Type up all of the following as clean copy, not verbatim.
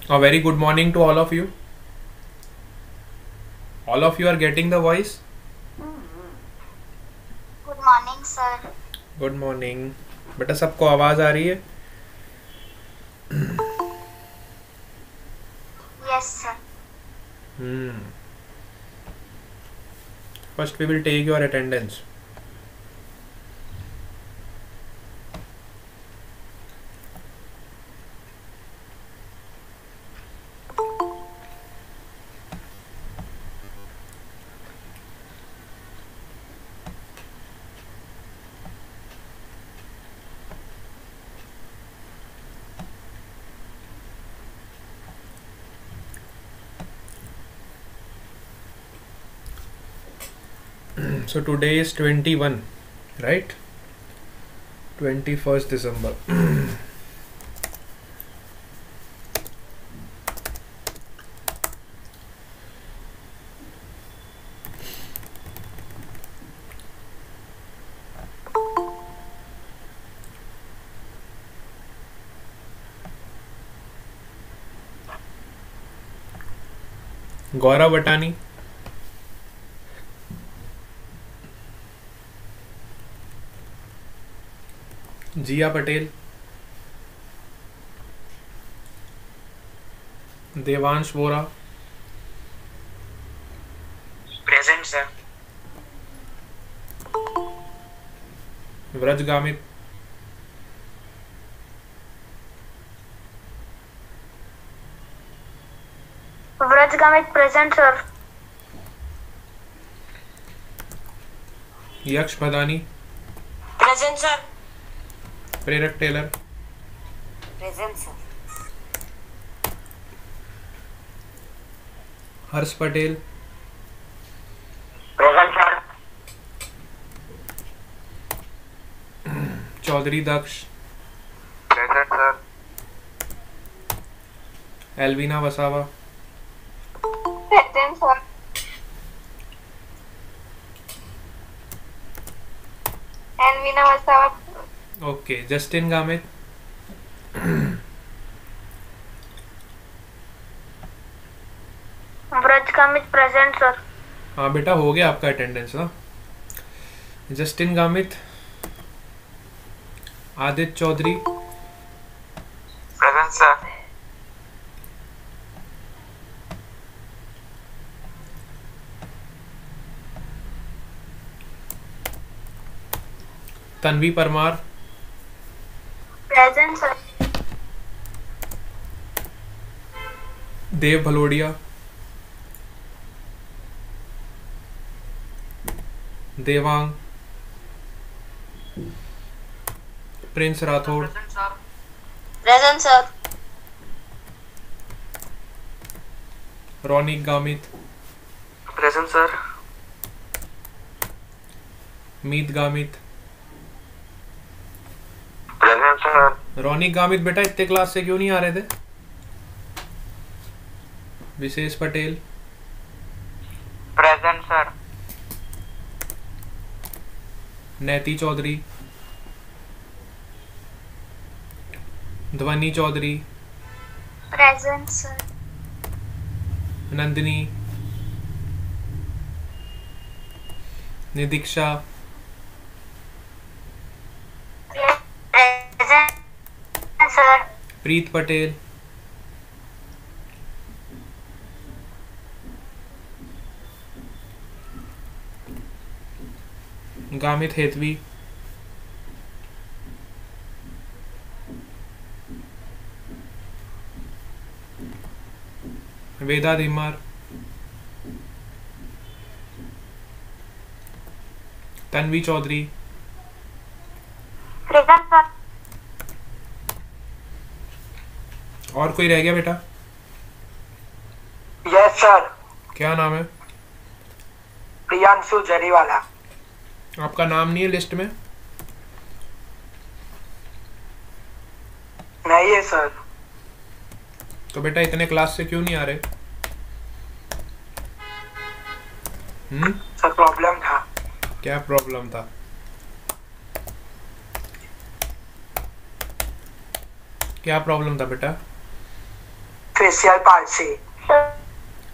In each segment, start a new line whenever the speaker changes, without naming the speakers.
A very good morning to all of you. All of you are getting the voice?
Good morning sir.
Good morning. बेटा सबको आवाज़ आ रही है?
Yes sir.
First we will take your attendance. So today is 21, right? 21st December. Gaurav Vatani, Jiya Patel, Devansh Vora,
present sir.
Vraj Gamit,
Vrajgamit present sir.
Yaksh Bhadani,
present sir.
Prerak Tailor,
present sir.
Harsh Patel,
present sir.
Chaudhari Daksh,
present sir.
Elvina Vasava,
present sir. Elvina Vasava.
Okay. Justin Gamit,
Vrajgamit present sir.
हाँ बेटा हो गया आपका attendance. हाँ, Justin Gamit, Aditya Chaudhari,
present sir.
Tanvi Parmar,
present sir.
Dev Bhalodiya, Devang, Prince Rathod,
present sir.
Raunik Gamit,
present sir.
Meet Gamit.
Present sir.
Raunik Gamit बेटा इतने class से क्यों नहीं आ रहे थे? Vishesh Patel,
present sir.
Naiti Chaudhari, Dhvani Chaudhari,
present sir.
Nandini, Nidiksha,
present sir.
Preet Patel, Gamit Hetvi, Veda Dhimar, Tanvi Chaudhari,
present sir.
और कोई रह गया बेटा?
Yes sir.
क्या नाम है?
प्रियांशु जरीवाला।
आपका नाम नहीं है लिस्ट में?
नहीं है सर।
तो बेटा इतने क्लास से क्यों नहीं आ रहे?
सर प्रॉब्लम था।
क्या प्रॉब्लम था? क्या प्रॉब्लम था बेटा?
Facial palsy.
सर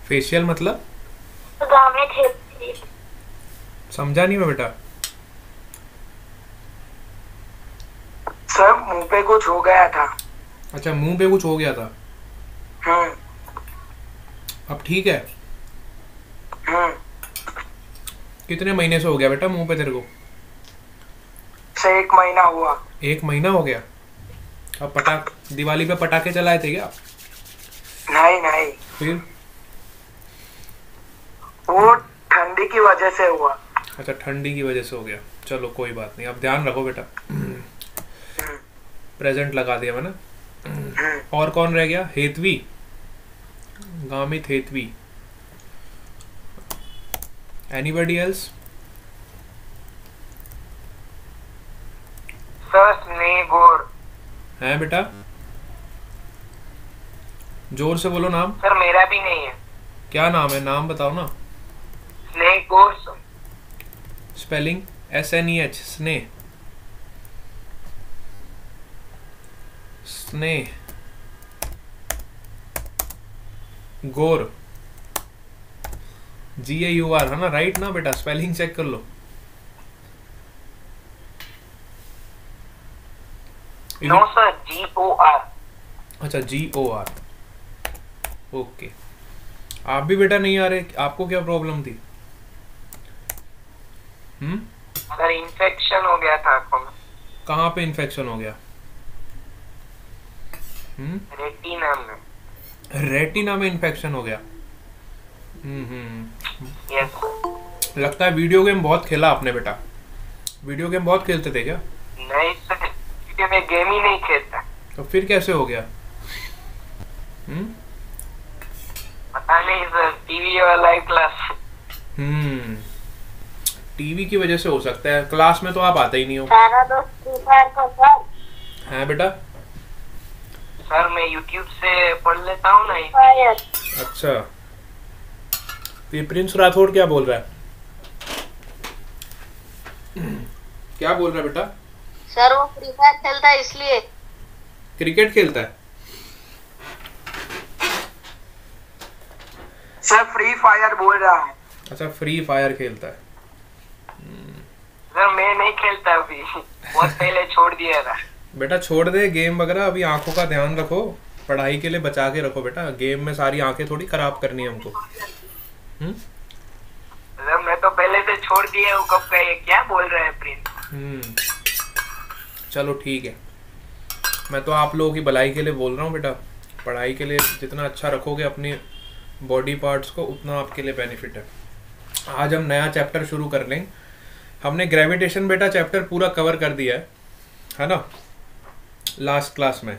फेशियल मतलब
गामे थे।
समझा नहीं मैं बेटा।
सर मुंह पे कुछ हो गया था।
अच्छा, मुंह पे कुछ हो गया था।
हम्म।
अब ठीक है?
हम्म।
कितने महीने से हो गया बेटा मुंह पे तेरे को?
से 1 महीना हुआ।
1 महीना हो गया। अब दिवाली पे पटाखे चलाए थे क्या?
नहीं नहीं,
फिर?
वो ठंडी की वजह से हुआ।
अच्छा, ठंडी की वजह से हो गया। चलो कोई बात नहीं, अब ध्यान रखो बेटा। प्रेजेंट लगा दिया मैंने। और कौन रह गया? Hetvi, Gamit Hetvi. Anybody else?
Sir स्नेह गोर।
है बेटा? जोर से बोलो नाम।
सर मेरा भी नहीं है।
क्या नाम है? नाम बताओ ना।
स्नेह गोर।
स्पेलिंग? SNEH, स्नेह। स्नेह गोर, GAUR है ना? राइट ना बेटा? स्पेलिंग चेक कर लो।
No sir, GOR।
अच्छा, GOR। ओके। आप भी बेटा नहीं आ रहे? आपको क्या प्रॉब्लम थी?
सर इन्फेक्शन हो गया था आंखों में।
कहाँ पे इन्फेक्शन हो गया?
रेटिना में।
रेटिना में इन्फेक्शन हो गया।
यस।
लगता है वीडियो गेम बहुत खेला आपने बेटा। वीडियो गेम बहुत खेलते थे क्या?
नहीं सर, क्योंकि मैं गेम ही नहीं खेलता।
तो फिर कैसे हो गया?
पता नहीं सर, टीवी और लाइव क्लास।
टीवी की वजह से हो सकता है। क्लास में तो आप आते ही नहीं हो।
सारा दोस्त फ्री फायर का सर।
हैं बेटा?
सर मैं YouTube से पढ़ लेता हूँ ना।
फायर।
अच्छा, तो ये प्रिंस राठौड़ क्या बोल रहा है? क्या बोल रहा है बेटा?
सर वो फ्री फायर खेलता है इसलिए।
क्रिकेट खेलता है?
सर फ्री फायर बोल रहा है।
अच्छा, फ्री फायर खेलता है।
सर मैं नहीं खेलता अभी, बहुत पहले छोड़ दिया था।
बेटा छोड़ दे गेम वगैरह, अभी आंखों का ध्यान रखो। पढ़ाई के लिए बचा के रखो बेटा। गेम में सारी आंखें थोड़ी खराब करनी है हमको।
सर मैं तो पहले से छोड़ दिया हूँ, कब का? ये क्या बोल रहे हैं प्रिंस?
चलो ठीक है, मैं तो आप लोगों की भलाई के लिए बोल रहा हूँ बेटा। पढ़ाई के लिए जितना अच्छा रखोगे अपनी बॉडी पार्ट्स को, उतना आपके लिए बेनिफिट है। आज हम नया चैप्टर शुरू कर लेंगे। हमने ग्रेविटेशन बेटा चैप्टर पूरा कवर कर दिया है ना? लास्ट क्लास में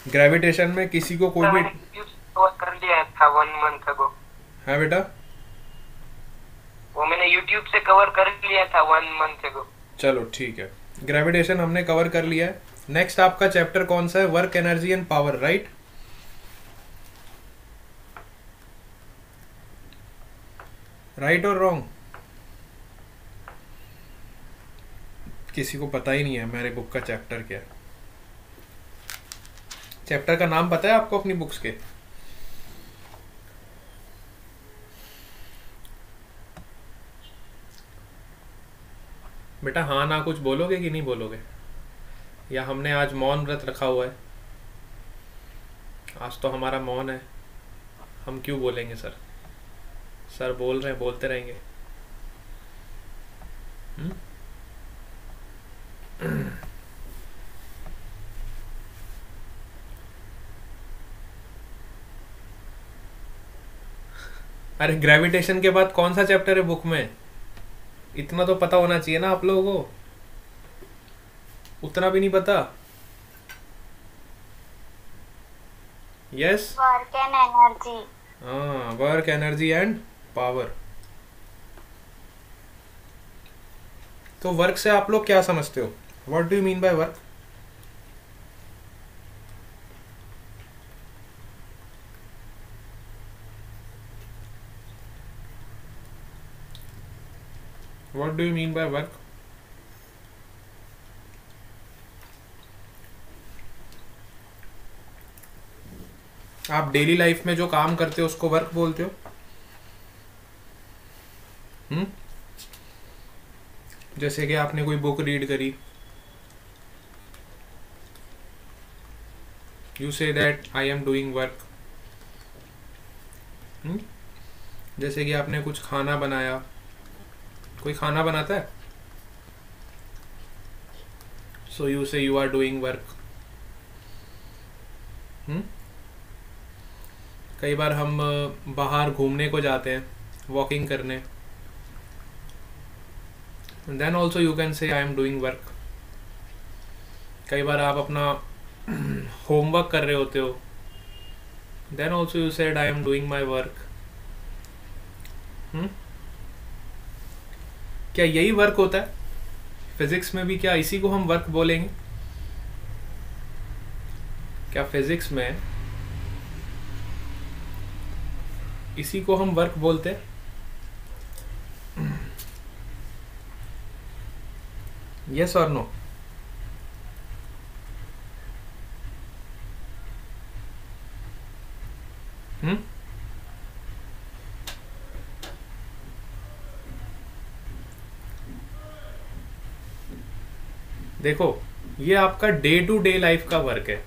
ग्रेविटेशन में किसी को कोई भी
कर लिया था 1 मंथ अगो।
है बेटा?
वो मैंने YouTube से कवर कर लिया था 1 मंथ अगो।
चलो ठीक है, ग्रेविटेशन हमने कवर कर लिया है। नेक्स्ट आपका चैप्टर कौन सा है? Work, energy and power, right? Right और रॉन्ग? किसी को पता ही नहीं है मेरे बुक का चैप्टर क्या है। चैप्टर का नाम पता है आपको अपनी बुक्स के? बेटा हाँ ना कुछ बोलोगे कि नहीं बोलोगे? या हमने आज मौन व्रत रखा हुआ है? आज तो हमारा मौन है। हम क्यों बोलेंगे सर? सर बोल रहे हैं, बोलते रहेंगे। अरे ग्रेविटेशन के बाद कौन सा चैप्टर है बुक में? इतना तो पता होना चाहिए ना आप लोगों को। उतना भी नहीं पता? यस।
Work and energy.
हाँ, वर्क, एनर्जी एंड पावर। तो वर्क से आप लोग क्या समझते हो? What do you mean by work? What do you mean by work? आप डेली लाइफ में जो काम करते हो उसको वर्क बोलते हो? जैसे कि आपने कोई बुक रीड करी, you say that I am doing work. जैसे कि आपने कुछ खाना बनाया, कोई खाना बनाता है, सो यू से यू आर डूइंग वर्क। कई बार हम बाहर घूमने को जाते हैं, वॉकिंग करने, then also you can say I am doing work. कई बार आप अपना होमवर्क कर रहे होते हो, then also you said I am doing my work. क्या यही वर्क होता है फिजिक्स में भी? क्या इसी को हम वर्क बोलेंगे? क्या फिजिक्स में इसी को हम वर्क बोलते हैं? यस और नो? देखो, ये आपका डे टू डे लाइफ का वर्क है।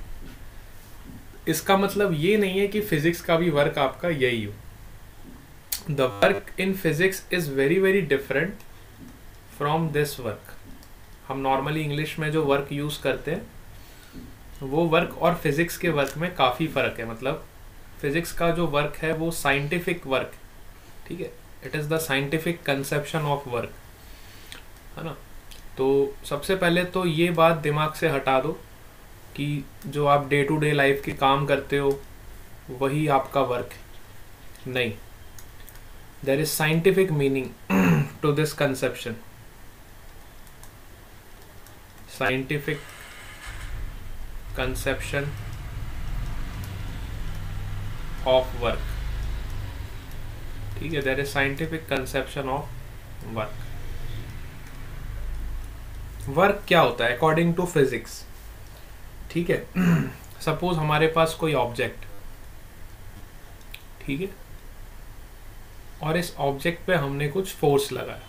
इसका मतलब ये नहीं है कि फिजिक्स का भी वर्क आपका यही हो। The work in physics is very very different from this work. हम नॉर्मली इंग्लिश में जो वर्क यूज करते हैं वो वर्क और फिजिक्स के वर्क में काफ़ी फ़र्क है। मतलब फिजिक्स का जो वर्क है वो साइंटिफिक वर्क, ठीक है, it is the scientific conception of work, है ना। तो सबसे पहले तो ये बात दिमाग से हटा दो कि जो आप डे टू डे लाइफ के काम करते हो वही आपका वर्क है। नहीं, there is scientific meaning to this conception. Scientific conception of work, ठीक है, there is scientific conception of work. Work क्या होता है अकॉर्डिंग टू फिजिक्स? ठीक है, सपोज हमारे पास कोई ऑब्जेक्ट, ठीक है, और इस ऑब्जेक्ट पे हमने कुछ फोर्स लगाया।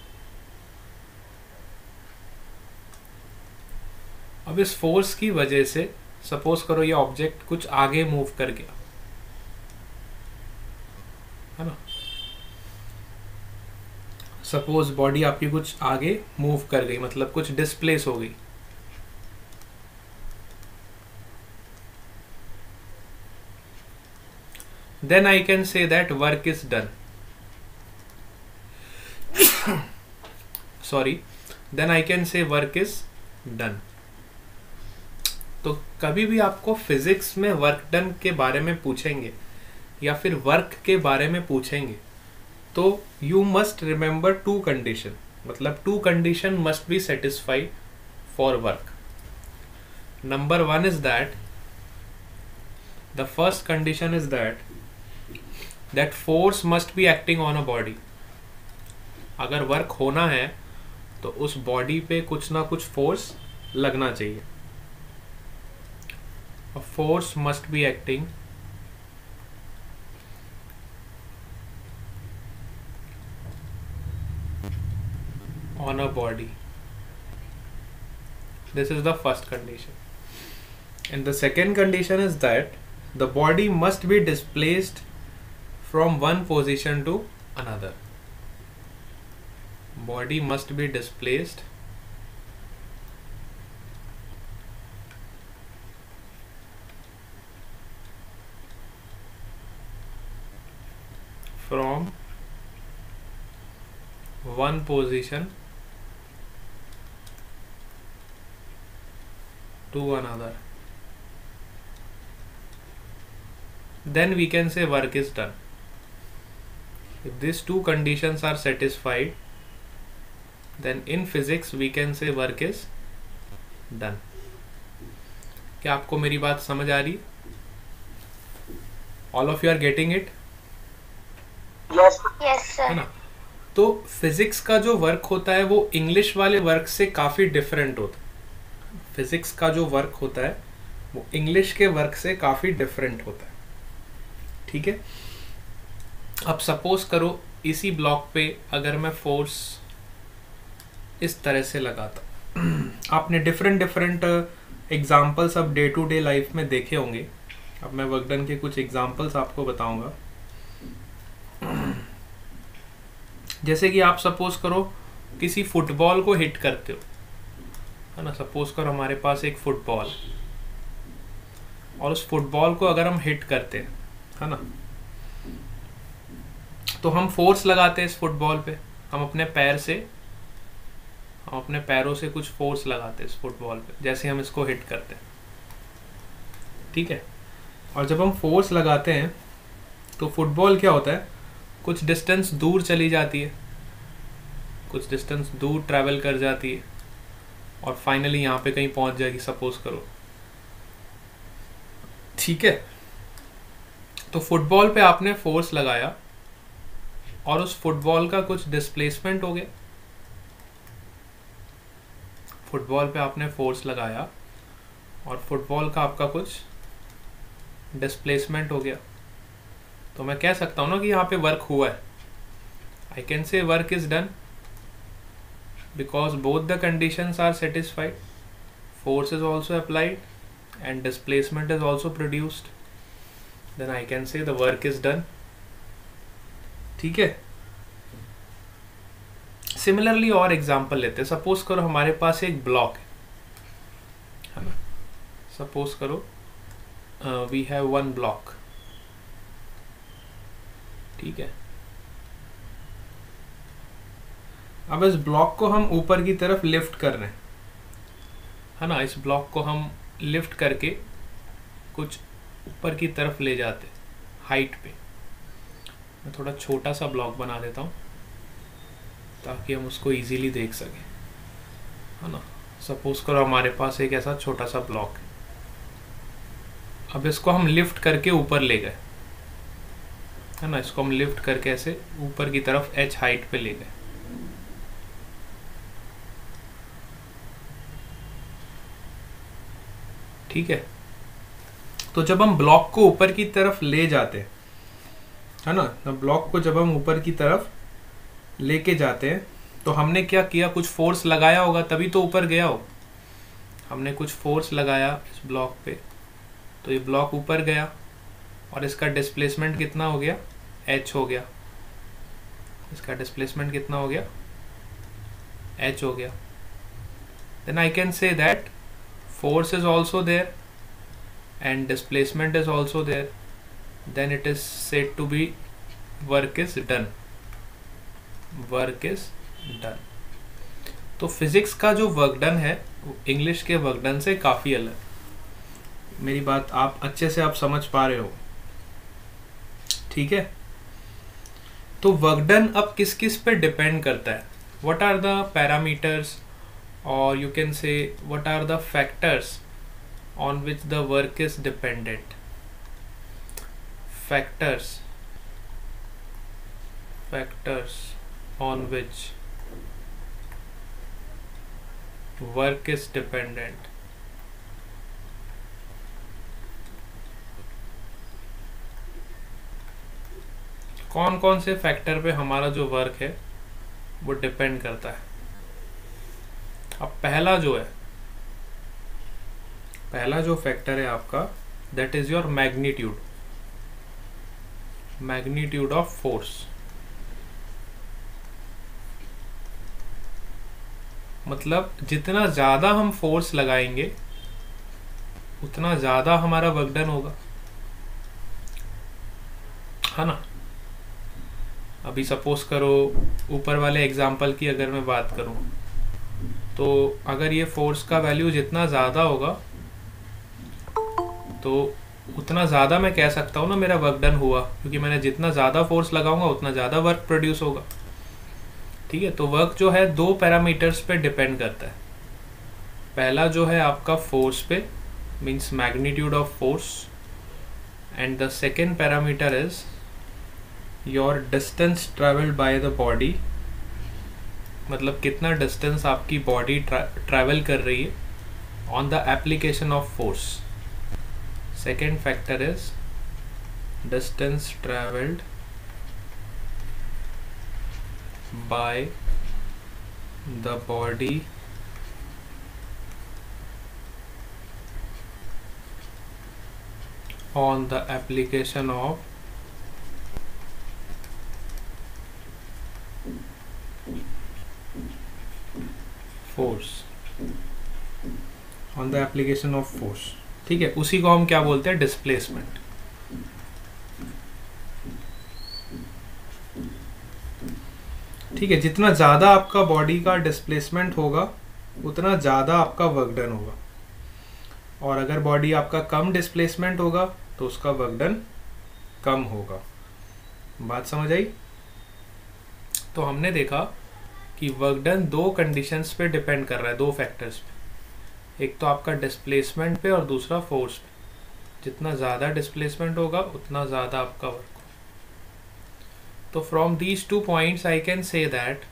अब इस फोर्स की वजह से सपोज करो ये ऑब्जेक्ट कुछ आगे मूव कर गया, है ना। सपोज बॉडी आपकी कुछ आगे मूव कर गई, मतलब कुछ डिस्प्लेस हो गई। Then I can say that work is done. Sorry, then I can say work is done. तो कभी भी आपको फिजिक्स में वर्क डन के बारे में पूछेंगे या फिर वर्क के बारे में पूछेंगे तो you must remember two condition, मतलब two condition must be satisfied for work. Number one is that, the first condition is that force must be acting on a body. अगर वर्क होना है तो उस बॉडी पे कुछ ना कुछ फोर्स लगना चाहिए। A force must be acting on a body. This is the first condition. And the second condition is that the body must be displaced from one position to another. Body must be displaced from one position to another. Then we can say work is done. If these two conditions are satisfied, then in physics we can say work is done. क्या आपको मेरी बात समझ आ रही? All of you are getting it?
Yes.
Yes, sir.
है ना। तो physics का जो वर्क होता है वो इंग्लिश वाले वर्क से काफ़ी डिफरेंट होता है। फिजिक्स का जो वर्क होता है वो इंग्लिश के वर्क से काफ़ी डिफरेंट होता है। ठीक है। अब सपोज करो इसी ब्लॉक पे अगर मैं फोर्स इस तरह से लगाता, आपने डिफरेंट एग्जाम्पल्स अब डे टू डे लाइफ में देखे होंगे। अब मैं वर्क डन के कुछ एग्जाम्पल्स आपको बताऊंगा। जैसे कि आप सपोज करो किसी फुटबॉल को हिट करते हो, है ना। सपोज करो हमारे पास एक फुटबॉल, और उस फुटबॉल को अगर हम हिट करते हैं, है ना, तो हम फोर्स लगाते हैं इस फुटबॉल पे। हम अपने पैरों से कुछ फोर्स लगाते हैं इस फुटबॉल पे, जैसे हम इसको हिट करते हैं, ठीक है। और जब हम फोर्स लगाते हैं तो फुटबॉल क्या होता है, कुछ डिस्टेंस दूर चली जाती है, कुछ डिस्टेंस दूर ट्रैवल कर जाती है, और फाइनली यहाँ पे कहीं पहुंच जाएगी, सपोज करो, ठीक है। तो फुटबॉल पे आपने फोर्स लगाया और उस फुटबॉल का कुछ डिस्प्लेसमेंट हो गया। फुटबॉल पे आपने फोर्स लगाया और फुटबॉल का आपका कुछ डिस्प्लेसमेंट हो गया, तो मैं कह सकता हूँ ना कि यहाँ पे वर्क हुआ है। I can say work is done because both the conditions are satisfied, force is also applied and displacement is also produced, then I can say the work is done, ठीक है। सिमिलरली और example लेते हैं। Suppose करो हमारे पास एक block है ना, सपोज करो वी हैव वन ब्लॉक, ठीक है। अब इस ब्लॉक को हम ऊपर की तरफ लिफ्ट कर रहे हैं, है ना। इस ब्लॉक को हम लिफ्ट करके कुछ ऊपर की तरफ ले जाते हाइट पे। मैं थोड़ा छोटा सा ब्लॉक बना देता हूँ ताकि हम उसको इजीली देख सकें, है ना। सपोज करो हमारे पास एक ऐसा छोटा सा ब्लॉक है। अब इसको हम लिफ्ट करके ऊपर ले गए, है ना। इसको हम लिफ्ट करके ऐसे ऊपर की तरफ h हाइट पे ले गए, ठीक है। तो जब हम ब्लॉक को ऊपर की तरफ ले जाते हैं, है ना, तो ब्लॉक को जब हम ऊपर की तरफ लेके जाते हैं तो हमने क्या किया, कुछ फोर्स लगाया होगा तभी तो ऊपर गया हो। हमने कुछ फोर्स लगाया इस ब्लॉक पे, तो ये ब्लॉक ऊपर गया और इसका डिस्प्लेसमेंट कितना हो गया, h हो गया। इसका डिस्प्लेसमेंट कितना हो गया, h हो गया। Then I can say that force is also there and displacement is also there, then it is said to be work is done, work is done। तो फिजिक्स का जो वर्क डन है English के work done से काफ़ी अलग। मेरी बात आप अच्छे से आप समझ पा रहे हो, ठीक है। तो वर्क डन अब किस किस पे डिपेंड करता है, what are the parameters, or you can say what are the factors on which the work is dependent। factors on which work is dependent। कौन कौन से फैक्टर पे हमारा जो वर्क है वो डिपेंड करता है। अब पहला जो फैक्टर है आपका, that is your magnitude of force. मतलब जितना ज्यादा हम फोर्स लगाएंगे उतना ज्यादा हमारा वर्क डन होगा, है ना। अभी सपोज करो ऊपर वाले एग्जाम्पल की अगर मैं बात करूं, तो अगर ये फोर्स का वैल्यू जितना ज़्यादा होगा तो उतना ज़्यादा मैं कह सकता हूँ ना मेरा वर्क डन हुआ, क्योंकि मैंने जितना ज़्यादा फोर्स लगाऊंगा उतना ज़्यादा वर्क प्रोड्यूस होगा, ठीक है। तो वर्क जो है दो पैरामीटर्स पे डिपेंड करता है। पहला जो है आपका फोर्स पे, means magnitude of force, and the second parameter is your distance travelled by the body. मतलब कितना डिस्टेंस आपकी बॉडी ट्रैवल कर रही है on the application of force. Second factor is distance traveled by the body on the application of force, on the application of force। ठीक है, उसी को हम क्या बोलते हैं, डिस्प्लेसमेंट। ठीक है, जितना ज़्यादा आपका बॉडी का डिस्प्लेसमेंट होगा उतना ज़्यादा आपका वर्क डन होगा, और अगर बॉडी आपका कम डिस्प्लेसमेंट होगा तो उसका वर्क डन कम होगा। बात समझ आई? तो हमने देखा कि वर्क डन दो कंडीशंस पे डिपेंड कर रहा है, दो फैक्टर्स पे, एक तो आपका डिस्प्लेसमेंट पे और दूसरा फोर्स पे। जितना ज़्यादा डिस्प्लेसमेंट होगा उतना ज़्यादा आपका वर्क होगा। तो from these two points I can say that,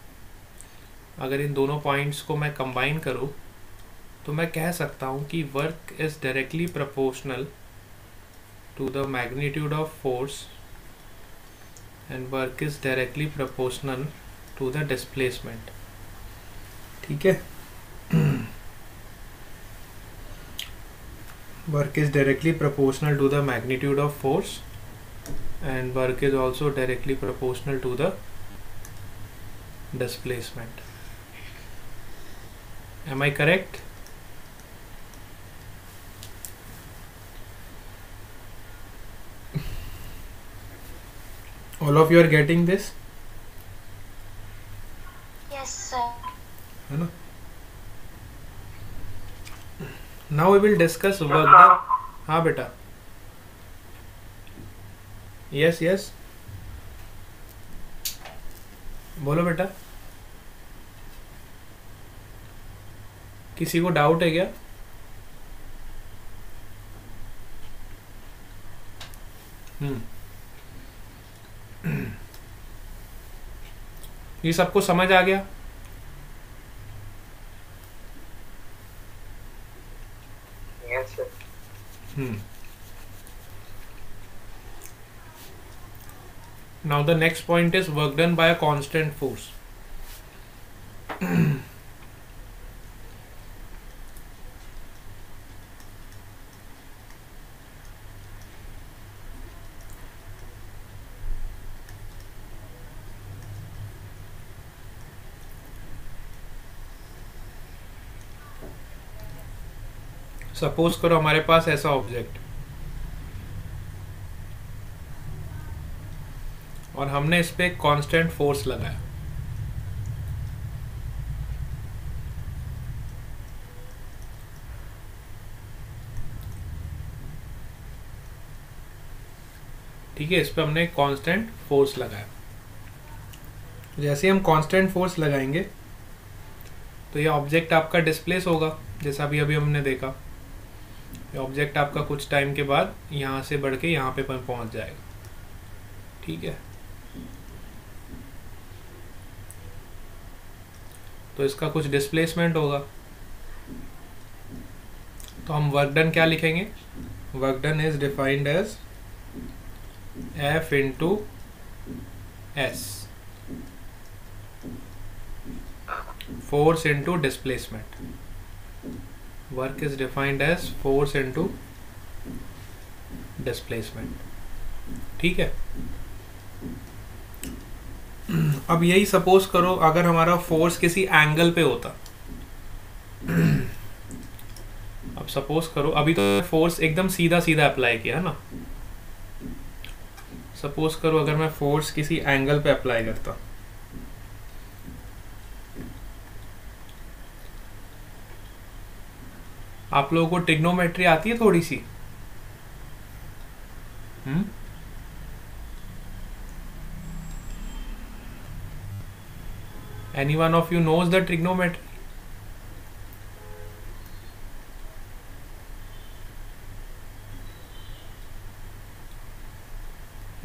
अगर इन दोनों पॉइंट्स को मैं कंबाइन करूँ तो मैं कह सकता हूँ कि work is directly proportional to the magnitude of force and work is directly proportional to the displacement. ठीक है, work is directly proportional to the magnitude of force and work is also directly proportional to the displacement. Am I correct? All of you are getting this?
Yes, sir.
है ना? Now we will discuss work done. हाँ बेटा, yes yes बोलो बेटा, किसी को doubt है क्या? ये सबको समझ आ गया?
Yes sir.
Now the next point is work done by a constant force. Suppose करो हमारे पास ऐसा ऑब्जेक्ट, और हमने इस पे एक कांस्टेंट फोर्स लगाया। ठीक है, इस पे हमने एक कांस्टेंट फोर्स लगाया। जैसे हम कांस्टेंट फोर्स लगाएंगे तो ये ऑब्जेक्ट आपका डिस्प्लेस होगा, जैसा अभी अभी हमने देखा। ये ऑब्जेक्ट आपका कुछ टाइम के बाद यहाँ से बढ़ के यहाँ पे पहुंच जाएगा। ठीक है, तो इसका कुछ डिस्प्लेसमेंट होगा। तो हम वर्क डन क्या लिखेंगे? Work done is defined as F into s, force into displacement. Work is defined as force into displacement. ठीक है, अब यही सपोज करो अगर हमारा फोर्स किसी एंगल पे होता। अब सपोज करो, अभी तो फोर्स एकदम सीधा सीधा अप्लाई किया है ना। सपोज करो अगर मैं फोर्स किसी एंगल पे अप्लाई करता, आप लोगों को ट्रिग्नोमेट्री आती है थोड़ी सी? Any one of you knows the trigonometry?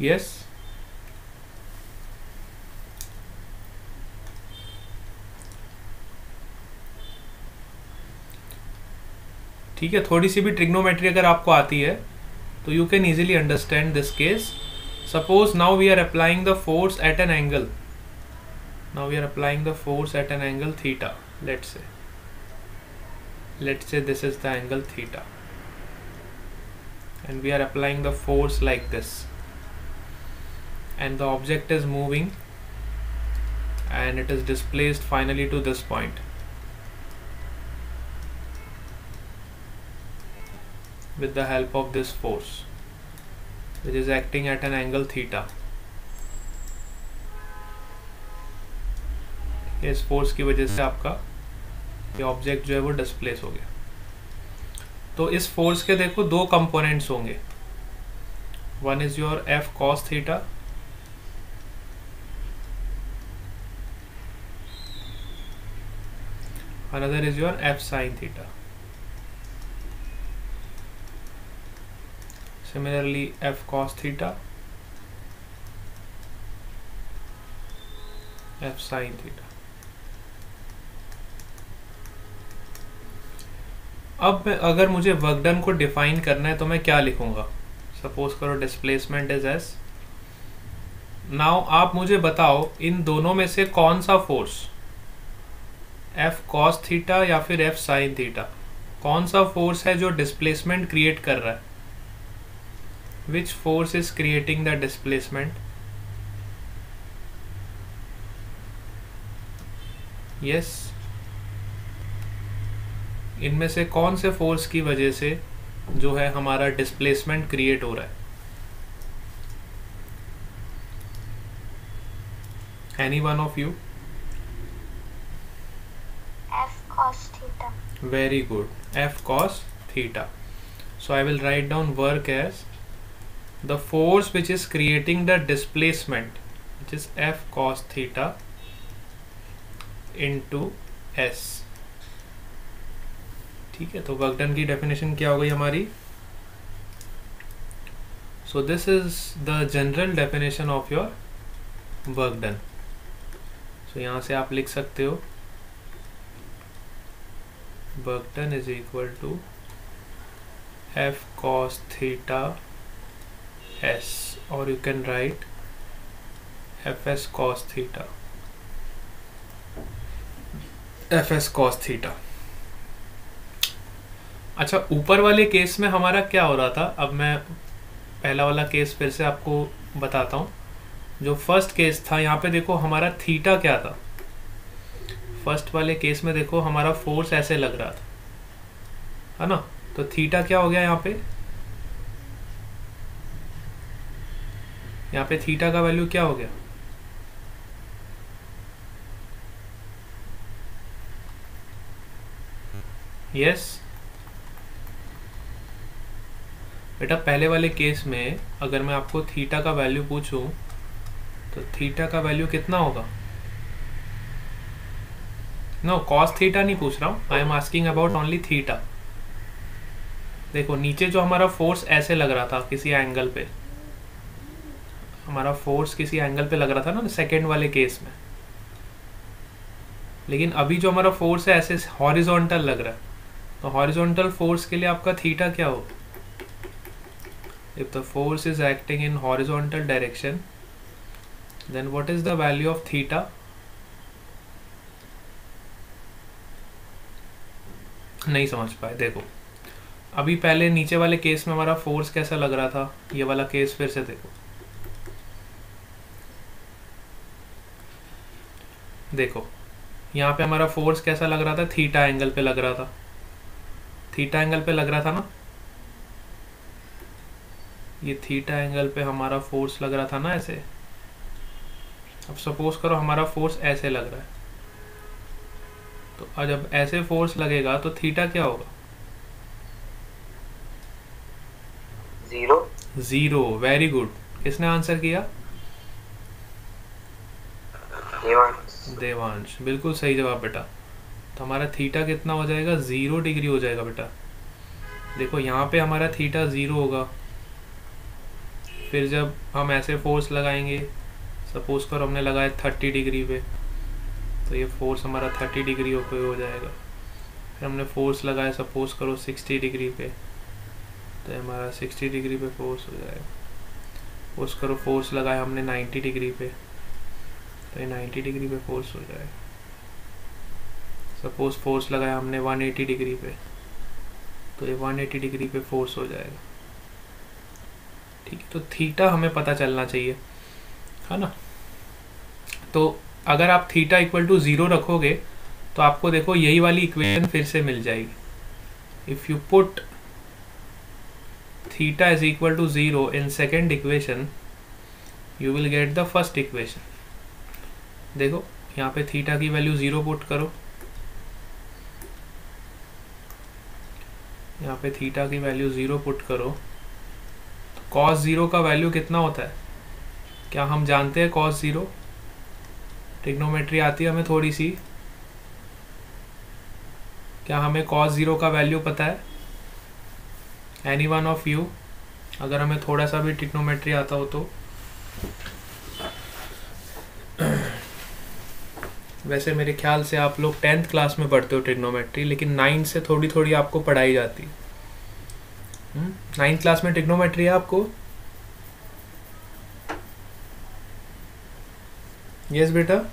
Yes? ठीक है, थोड़ी सी भी ट्रिग्नोमेट्री अगर आपको आती है तो you can easily understand this case. Suppose now we are applying the force at an angle. Now we are applying the force at an angle theta. Let's say this is the angle theta, and we are applying the force like this, and the object is moving and it is displaced finally to this point. With the help of this force which is acting at an angle theta. इस force की वजह से आपका ये object जो है वो displace हो गया. तो इस फोर्स के देखो दो कंपोनेंट्स होंगे. One is your F cos theta, another is your F sine theta. Similarly, f cos theta, f sin theta. अब अगर मुझे वर्क डन को डिफाइन करना है तो मैं क्या लिखूंगा? सपोज करो डिस्प्लेसमेंट इज एस. नाउ आप मुझे बताओ इन दोनों में से कौन सा फोर्स, f cos थीटा या फिर f sin थीटा, कौन सा फोर्स है जो डिस्प्लेसमेंट क्रिएट कर रहा है? Which force is creating the displacement? Yes. इनमें से कौन से फोर्स की वजह से जो है हमारा डिस्प्लेसमेंट क्रिएट हो रहा है? Any one of you?
F cos theta.
Very good. F cos theta. So I will write down work as the force which is creating the displacement, which is F cos theta into S. ठीक है, तो work done की definition क्या हो गई हमारी? So this is the general definition of your work done. So यहाँ से आप लिख सकते हो work done is equal to F cos theta S, or you can write Fs cos theta, Fs cos theta. अच्छा, ऊपर वाले केस में हमारा क्या हो रहा था? अब मैं पहला वाला केस फिर से आपको बताता हूँ. जो फर्स्ट केस था यहाँ पे देखो हमारा थीटा क्या था. फर्स्ट वाले केस में देखो हमारा फोर्स ऐसे लग रहा था, है ना? तो थीटा क्या हो गया यहाँ पे? यहाँ पे थीटा का वैल्यू क्या हो गया? यस बेटा, पहले वाले केस में अगर मैं आपको थीटा का वैल्यू पूछूं तो थीटा का वैल्यू कितना होगा? नो, कॉस थीटा नहीं पूछ रहा हूं, I am asking about only theta. देखो नीचे जो हमारा फोर्स ऐसे लग रहा था किसी एंगल पे, हमारा फोर्स किसी एंगल पे लग रहा था ना सेकेंड वाले केस में, लेकिन अभी जो हमारा फोर्स है ऐसे हॉरिजॉन्टल लग रहा है. तो हॉरिजॉन्टल फोर्स के लिए आपका थीटा क्या हो? If the force is acting in horizontal direction then what is the value of theta? नहीं समझ पाए. देखो अभी पहले नीचे वाले केस में हमारा फोर्स कैसा लग रहा था, ये वाला केस फिर से देखो. देखो यहाँ पे हमारा फोर्स कैसा लग रहा था? थीटा एंगल पे लग रहा था. थीटा एंगल पे लग रहा था ना, ये थीटा एंगल पे हमारा फोर्स लग रहा था ना ऐसे. अब सपोज करो हमारा फोर्स ऐसे लग रहा है, तो जब ऐसे फोर्स लगेगा तो थीटा क्या होगा?
जीरो.
जीरो. Very good. किसने आंसर किया? देवांश. बिल्कुल सही जवाब बेटा. तो हमारा थीटा कितना हो जाएगा? 0 डिग्री हो जाएगा बेटा. देखो यहाँ पे हमारा थीटा 0 होगा. फिर जब हम ऐसे फोर्स लगाएंगे, सपोज करो हमने लगाया 30 डिग्री पे, तो ये फोर्स हमारा 30 डिग्री पे हो जाएगा. फिर हमने फोर्स लगाया सपोज करो 60 डिग्री पे, तो ये हमारा 60 डिग्री पे फोर्स हो जाएगा। फोर्स करो, फोर्स लगाया हमने 90 डिग्री पे, तो ये 90 डिग्री पे फोर्स हो जाएगा। सपोज फोर्स लगाया हमने 180 डिग्री पे, तो ये 180 डिग्री पे फोर्स हो जाएगा। ठीक है, तो थीटा हमें पता चलना चाहिए, है ना। तो अगर आप थीटा इक्वल टू 0 रखोगे तो आपको देखो यही वाली इक्वेशन फिर से मिल जाएगी। If you put theta is equal to 0 in second equation, you will get the first equation. देखो यहाँ पे थीटा की वैल्यू 0 पुट करो, यहाँ पे थीटा की वैल्यू 0 पुट करो, तो cos 0 का वैल्यू कितना होता है? क्या हम जानते हैं cos 0? ट्रिग्नोमेट्री आती है हमें थोड़ी सी। क्या हमें cos 0 का वैल्यू पता है? एनी वन ऑफ यू, अगर हमें थोड़ा सा भी ट्रिग्नोमेट्री आता हो तो? वैसे मेरे ख्याल से आप लोग 10th क्लास में पढ़ते हो ट्रिग्नोमेट्री, लेकिन 9th से थोड़ी थोड़ी आपको पढ़ाई जाती है। 9th क्लास में ट्रिग्नोमेट्री है आपको? यस बेटा।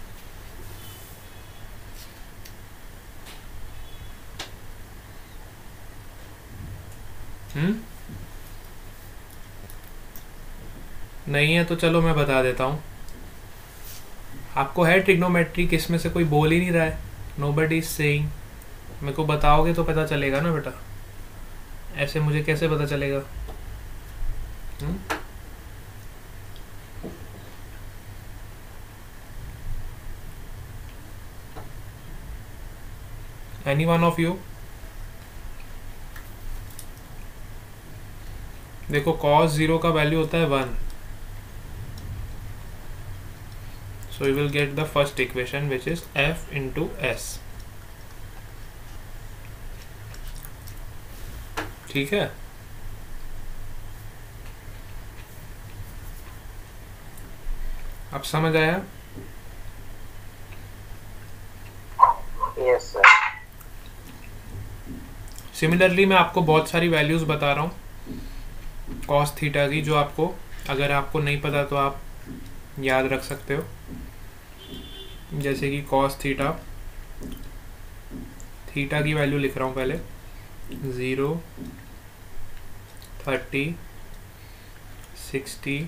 नहीं है तो चलो मैं बता देता हूँ। आपको है ट्रिग्नोमेट्री? किस में से कोई बोल ही नहीं रहा है? Nobody is saying. मेरे को बताओगे तो पता चलेगा ना बेटा, ऐसे मुझे कैसे पता चलेगा? Any one of you? देखो cos 0 का वैल्यू होता है 1, so you will get the first equation which is f into s। ठीक है, अब समझ आया?
Yes sir.
सिमिलरली मैं आपको बहुत सारी वैल्यूज बता रहा हूँ cos थीटा की, जो आपको, अगर आपको नहीं पता तो आप याद रख सकते हो। जैसे कि cos थीटा, थीटा की वैल्यू लिख रहा हूँ पहले, 0, 30, 60,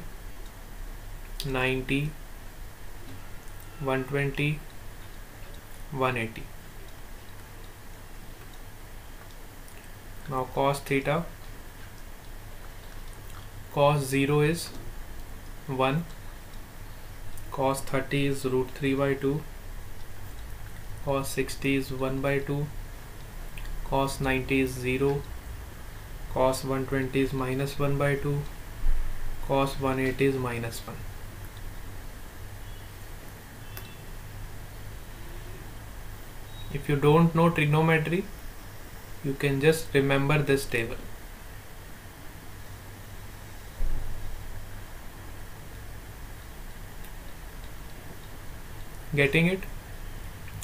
90, 120, 180। Now cos theta, cos 0 is 1, cos 30 is √3/2, cos 60 is 1/2, cos 90 is 0, cos 120 is -1/2, cos 180 is -1। If you don't know trigonometry, you can just remember this table। Getting it?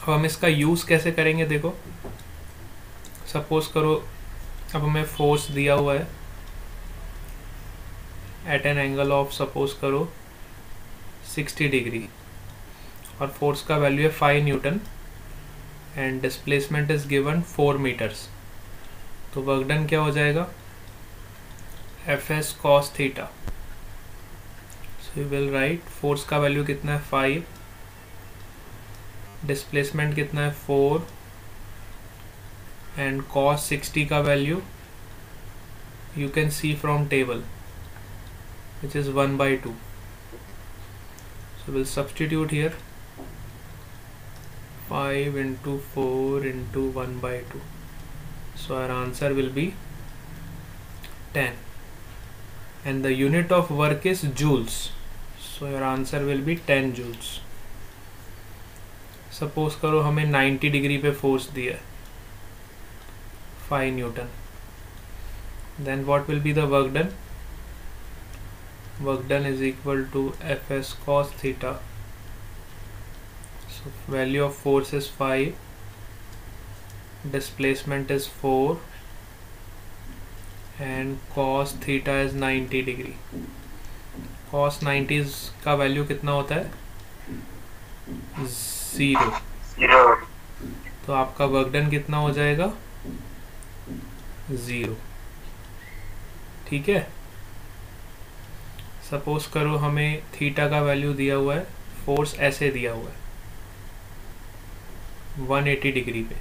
अब हम इसका use कैसे करेंगे? देखो, सपोज करो अब हमें फोर्स दिया हुआ है at an angle of, suppose करो 60 डिग्री, और फोर्स का वैल्यू है 5 newton and displacement is given 4 metres. तो वर्क डन क्या हो जाएगा? Fs cos theta. So you will write force का वैल्यू कितना है 5, डिस्प्लेसमेंट कितना है 4, एंड cos 60 का value you can see from table which is 1/2। So we'll substitute here 5 into 4 into 1/2। So our answer will be 10, and the unit of work is joules, so your answer will be 10 joules। Suppose करो हमें 90 degree पे force दिया है 5 Newton, then what will be the work done? Work done is equal to Fs cos theta। So value of force is 5, displacement is 4, and cos theta is 90 degree. cos 90 का value कितना होता है? 0।
0।
तो आपका work done कितना हो जाएगा? 0। ठीक है। सपोज करो हमें थीटा का वैल्यू दिया हुआ है, फोर्स ऐसे दिया हुआ है 180 डिग्री पे,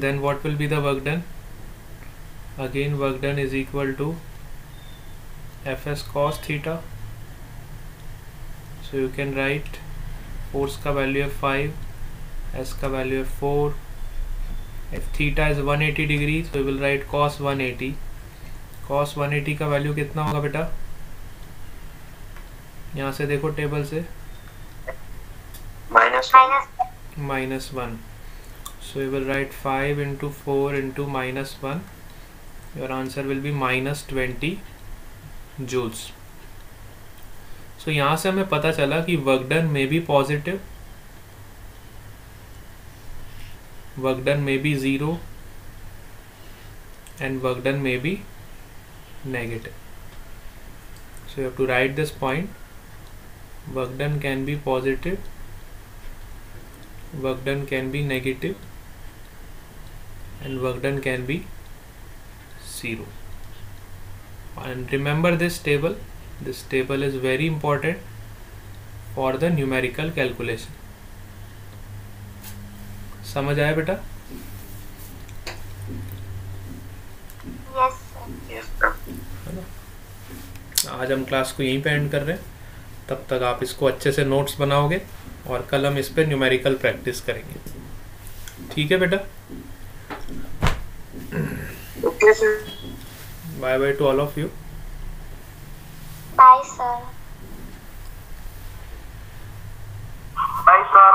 then what will be the work done? Again work done is equal to Fs cos theta. So you can write force का वैल्यू है 5, S का वैल्यू है 4. If theta is 180 degree, so we will write cos 180. cos 180 का value कितना होगा बेटा? यहाँ से देखो टेबल से, -1. So you will write 5 into 4 into -1. Your answer will be -20 joules. So यहाँ से हमें पता चला कि वर्क डन में बी पॉजिटिव, वर्क डन में B 0 and work done may be negative. So you have to write this point. Work done can be positive, work done can be negative, and work done can be 0. And remember this table. This table is very important for the numerical calculation. समझ आया बेटा?
Yes, sir.
है ना? आज हम class को यहीं पे एंड कर रहे हैं। तब तक आप इसको अच्छे से नोट्स बनाओगे और कल हम इस पे न्यूमेरिकल प्रैक्टिस करेंगे। ठीक है बेटा?
Okay, sir.
Bye bye to all of you.
Bye, sir.
Bye, sir.